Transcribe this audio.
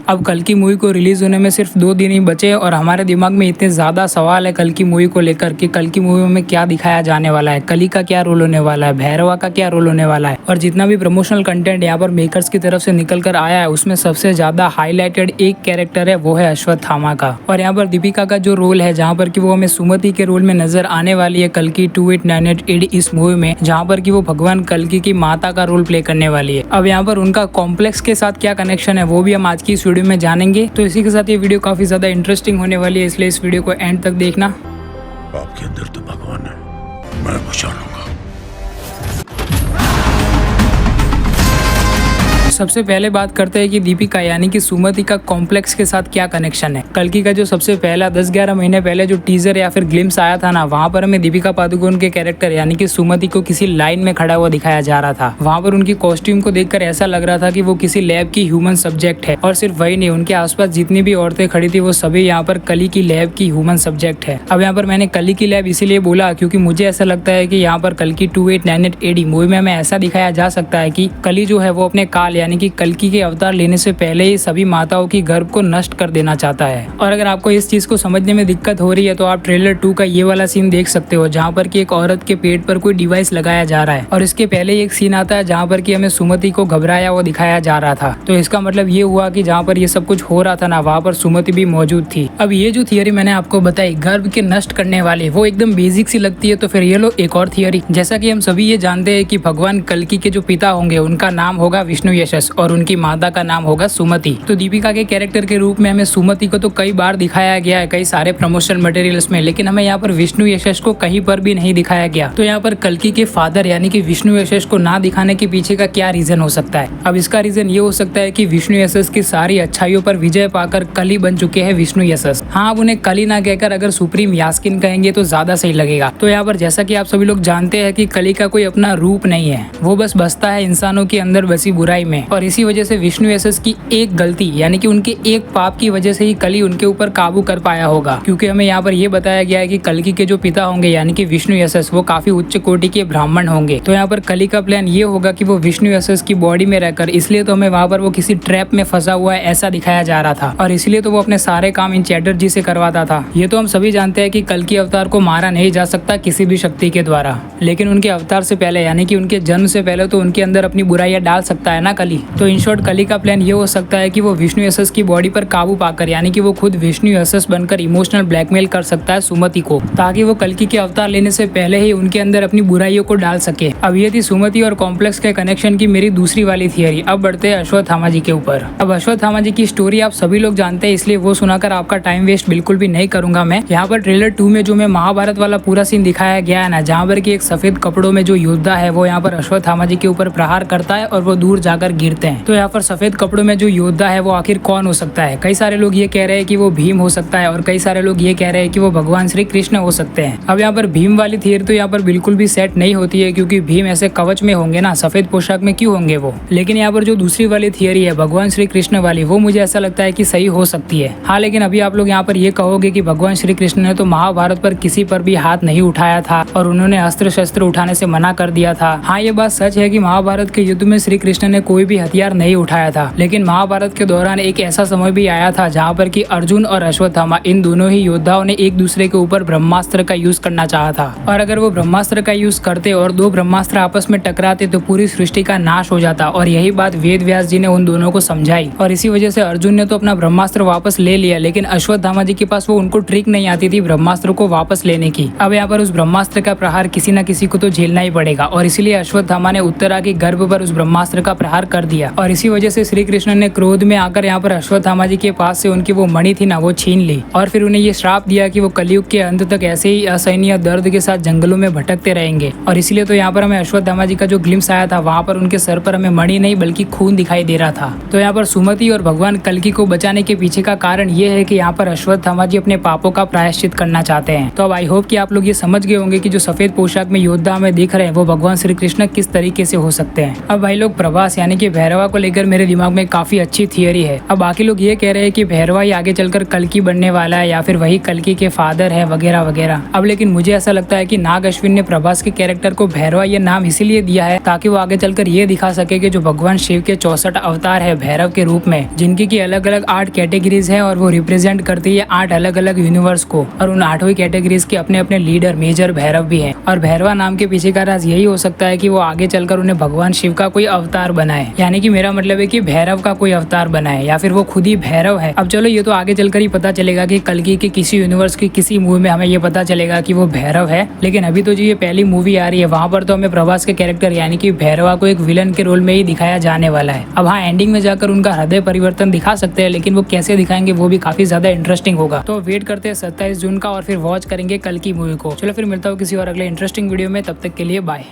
अब कल की मूवी को रिलीज होने में सिर्फ 2 दिन ही बचे और हमारे दिमाग में इतने ज्यादा सवाल है कल की मूवी को लेकर कि कल की मूवी में क्या दिखाया जाने वाला है, कली का क्या रोल होने वाला है, भैरवा का क्या रोल होने वाला है। और जितना भी प्रमोशनल कंटेंट यहाँ पर मेकर्स की तरफ से निकल कर आया है उसमें सबसे ज्यादा हाईलाइटेड एक कैरेक्टर है, वो है अश्वत्थामा का। और यहाँ पर दीपिका का जो रोल है जहाँ पर की वो हमें सुमति के रोल में नजर आने वाली है कल की 2898 इस मूवी में, जहाँ पर की वो भगवान कल्कि की माता का रोल प्ले करने वाली है। अब यहाँ पर उनका कॉम्प्लेक्स के साथ क्या कनेक्शन है वो भी हम आज की इस वीडियो में जानेंगे। तो इसी के साथ ये वीडियो काफी ज्यादा इंटरेस्टिंग होने वाली है, इसलिए इस वीडियो को एंड तक देखना। आपके अंदर तो भगवान है, मैं बचा लूंगा। सबसे पहले बात करते हैं कि दीपिका यानी कि सुमति का कॉम्प्लेक्स के साथ क्या कनेक्शन है। कल्कि का जो सबसे पहला 10-11 महीने पहले जो टीजर या फिर ग्लिम्स आया था ना, वहाँ पर हमें दीपिका पादुकोण के कैरेक्टर यानी कि सुमति को किसी लाइन में खड़ा हुआ दिखाया जा रहा था। वहाँ पर उनकी कॉस्ट्यूम को देखकर ऐसा लग रहा था कि वो किसी लैब की ह्यूमन सब्जेक्ट है। और सिर्फ वही नहीं, उनके आसपास जितनी भी औरतें खड़ी थी वो सभी यहाँ पर कली की लैब की ह्यूमन सब्जेक्ट है। अब यहाँ पर मैंने कली की लैब इसीलिए बोला क्योंकि मुझे ऐसा लगता है कि यहाँ पर कल की 2898 AD मूवी में हमें ऐसा दिखाया जा सकता है कि कली जो है वो अपने काल यानी कि कल्कि के अवतार लेने से पहले ही सभी माताओं की गर्भ को नष्ट कर देना चाहता है। और अगर आपको इस चीज को समझने में दिक्कत हो रही है तो आप ट्रेलर 2 का ये वाला सीन देख सकते हो जहाँ पर कि एक औरत के पेट पर कोई डिवाइस लगाया जा रहा है। और इसके पहले ही एक सीन आता है जहाँ पर कि हमें सुमति को घबराया हुआ दिखाया जा रहा था। तो इसका मतलब ये हुआ कि जहाँ पर ये सब कुछ हो रहा था ना, वहाँ पर सुमति भी मौजूद थी। अब ये जो थियरी मैंने आपको बताई गर्भ के नष्ट करने वाली, वो एकदम बेसिक सी लगती है। तो फिर ये लो एक और थियरी। जैसा कि हम सभी ये जानते हैं कि भगवान कल्कि के जो पिता होंगे उनका नाम होगा विष्णु यशस और उनकी माता का नाम होगा सुमति। तो दीपिका के कैरेक्टर के रूप में हमें सुमति को तो कई बार दिखाया गया है कई सारे प्रमोशनल मटेरियल्स में, लेकिन हमें यहाँ पर विष्णु यशस को कहीं पर भी नहीं दिखाया गया। तो यहाँ पर कल्कि के फादर यानी कि विष्णु यशस को ना दिखाने के पीछे का क्या रीजन हो सकता है। अब इसका रीजन ये हो सकता है कि विष्णु यशस की सारी अच्छाइयों पर विजय पाकर कली बन चुके हैं विष्णु यशस। हाँ, अब उन्हें कली ना कहकर अगर सुप्रीम यास्किन कहेंगे तो ज्यादा सही लगेगा। तो यहाँ पर जैसा कि आप सभी लोग जानते हैं कि कली का कोई अपना रूप नहीं है, वो बस बसता है इंसानों के अंदर बसी बुराई में। और इसी वजह से विष्णु यशस की एक गलती यानी कि उनके एक पाप की वजह से ही कली उनके ऊपर काबू कर पाया होगा। क्योंकि हमें यहाँ पर ये बताया गया है कि कल्कि के जो पिता होंगे यानी कि विष्णु यशस वो काफी उच्च कोटि के ब्राह्मण होंगे। तो यहाँ पर कली का प्लान ये होगा कि वो विष्णु यशस की बॉडी में रहकर, इसलिए तो हमें वहाँ पर वो किसी ट्रैप में फंसा हुआ है ऐसा दिखाया जा रहा था। और इसलिए तो वो अपने सारे काम इन चैटर्जी से करवाता था। ये तो हम सभी जानते हैं कि कल्कि अवतार को मारा नहीं जा सकता किसी भी शक्ति के द्वारा, लेकिन उनके अवतार से पहले यानी कि उनके जन्म से पहले तो उनके अंदर अपनी बुराइयां डाल सकता है ना कली। तो इन शॉर्ट कली का प्लान ये हो सकता है कि वो विष्णु यशस की बॉडी पर काबू पाकर यानी कि वो खुद विष्णु यशस बनकर इमोशनल ब्लैकमेल कर सकता है सुमति को, ताकि वो कल्कि के अवतार लेने से पहले ही उनके अंदर अपनी बुराइयों को डाल सके। अब ये थी सुमति और कॉम्प्लेक्स के कनेक्शन की मेरी दूसरी वाली थियरी। अब बढ़ते हैं अश्वत्थामा जी के ऊपर। अब अश्वत्थामा जी की स्टोरी आप सभी लोग जानते हैं, इसलिए वो सुनाकर आपका टाइम वेस्ट बिल्कुल भी नहीं करूंगा मैं। यहाँ पर ट्रेलर 2 में जो मैं महाभारत वाला पूरा सीन दिखाया गया है ना, जहाँ पर की एक सफेद कपड़ों में जो योद्धा है वो यहाँ पर अश्वत्थामा जी के ऊपर प्रहार करता है और वो दूर जाकर गिरते हैं। तो यहाँ पर सफेद कपड़ों में जो योद्धा है वो आखिर कौन हो सकता है। कई सारे लोग ये कह रहे हैं कि वो भीम हो सकता है और कई सारे लोग ये कह रहे हैं कि वो भगवान श्री कृष्ण हो सकते हैं। अब यहाँ पर भीम वाली थियरी तो यहाँ पर बिल्कुल भी सेट नहीं होती है, क्योंकि भीम ऐसे कवच में होंगे ना, सफेद पोशाक में क्यों होंगे वो। लेकिन यहाँ पर जो दूसरी वाली थियरी है भगवान श्री कृष्ण वाली, वो मुझे ऐसा लगता है कि सही हो सकती है। हाँ, लेकिन अभी आप लोग यहाँ पर ये कहोगे कि भगवान श्री कृष्ण ने तो महाभारत पर किसी पर भी हाथ नहीं उठाया था और उन्होंने अस्त्र शस्त्र उठाने से मना कर दिया था। हाँ, ये बात सच है कि महाभारत के युद्ध में श्री कृष्ण ने कोई भी हथियार नहीं उठाया था, लेकिन महाभारत के दौरान एक ऐसा समय भी आया था जहाँ पर कि अर्जुन और अश्वत्थामा इन दोनों ही योद्धाओं ने एक दूसरे के ऊपर ब्रह्मास्त्र का यूज करना चाहा था। और अगर वो ब्रह्मास्त्र का यूज करते और 2 ब्रह्मास्त्र आपस में टकराते तो पूरी सृष्टि का नाश हो जाता। और यही बात वेद व्यास जी ने उन दोनों को समझाई और इसी वजह से अर्जुन ने तो अपना ब्रह्मास्त्र वापस ले लिया, लेकिन अश्वत्थामा जी के पास वो उनको ट्रिक नहीं आती थी ब्रह्मास्त्र को वापस लेने की। अब यहाँ पर उस ब्रह्मास्त्र का प्रहार किसी न किसी को तो झेलना ही पड़ेगा और इसीलिए अश्वत्थामा ने उत्तरा के गर्भ पर उस ब्रह्मास्त्र का प्रहार कर दिया। और इसी वजह से श्री कृष्ण ने क्रोध में आकर यहाँ पर अश्वत्थामा जी के पास से उनकी वो मणि थी ना, वो छीन ली और फिर उन्हें ये श्राप दिया कि वो कलयुग के अंत तक ऐसे ही असहनीय दर्द के साथ जंगलों में भटकते रहेंगे। और इसलिए तो यहाँ पर हमें अश्वत्थामा जी का जो ग्लिम्स आया था वहाँ पर उनके सर पर हमें मणि नहीं बल्कि खून दिखाई दे रहा था। तो यहाँ पर सुमति और भगवान कल्कि को बचाने के पीछे का कारण ये है कि यहाँ पर अश्वत्थामा जी अपने पापों का प्रायश्चित करना चाहते हैं। तो अब आई होप कि आप लोग ये समझ गए होंगे कि जो सफेद पोशाक में योद्धा हमें दिख रहे हैं वो भगवान श्री कृष्ण किस तरीके से हो सकते हैं। अब भाई लोग प्रभास यानी कि कि भैरवा को लेकर मेरे दिमाग में काफी अच्छी थियरी है। अब बाकी लोग ये कह रहे हैं कि भैरवा ही आगे चलकर कल्कि बनने वाला है या फिर वही कल्कि के फादर है वगैरह वगैरह। अब लेकिन मुझे ऐसा लगता है कि नाग अश्विन ने प्रभास के कैरेक्टर को भैरवा ये नाम इसीलिए दिया है ताकि वो आगे चलकर ये दिखा सके कि जो भगवान शिव के 64 अवतार है भैरव के रूप में, जिनकी की अलग अलग 8 कैटेगरीज है और वो रिप्रेजेंट करती है 8 अलग अलग यूनिवर्स को, और उन 8वीं कैटेगरीज के अपने अपने लीडर मेजर भैरव भी हैं। और भैरवा नाम के पीछे का राज यही हो सकता है कि वो आगे चलकर उन्हें भगवान शिव का कोई अवतार बनाए, यानी कि मेरा मतलब है कि भैरव का कोई अवतार बनाए या फिर वो खुद ही भैरव है। अब चलो ये तो आगे चलकर ही पता चलेगा कि कल्कि के किसी यूनिवर्स की किसी मूवी में हमें ये पता चलेगा कि वो भैरव है। लेकिन अभी तो जो ये पहली मूवी आ रही है वहां पर तो हमें प्रभास के कैरेक्टर यानी कि भैरवा को एक विलन के रोल में ही दिखाया जाने वाला है। अब हाँ, एंडिंग में जाकर उनका हृदय परिवर्तन दिखा सकते हैं, लेकिन वो कैसे दिखाएंगे वो भी काफी ज्यादा इंटरेस्टिंग होगा। तो वेट करते हैं 27 जून का और फिर वॉच करेंगे कल्कि मूवी को। चलो फिर मिलता हूँ किसी और अगले इंटरेस्टिंग वीडियो में, तब तक के लिए बाय।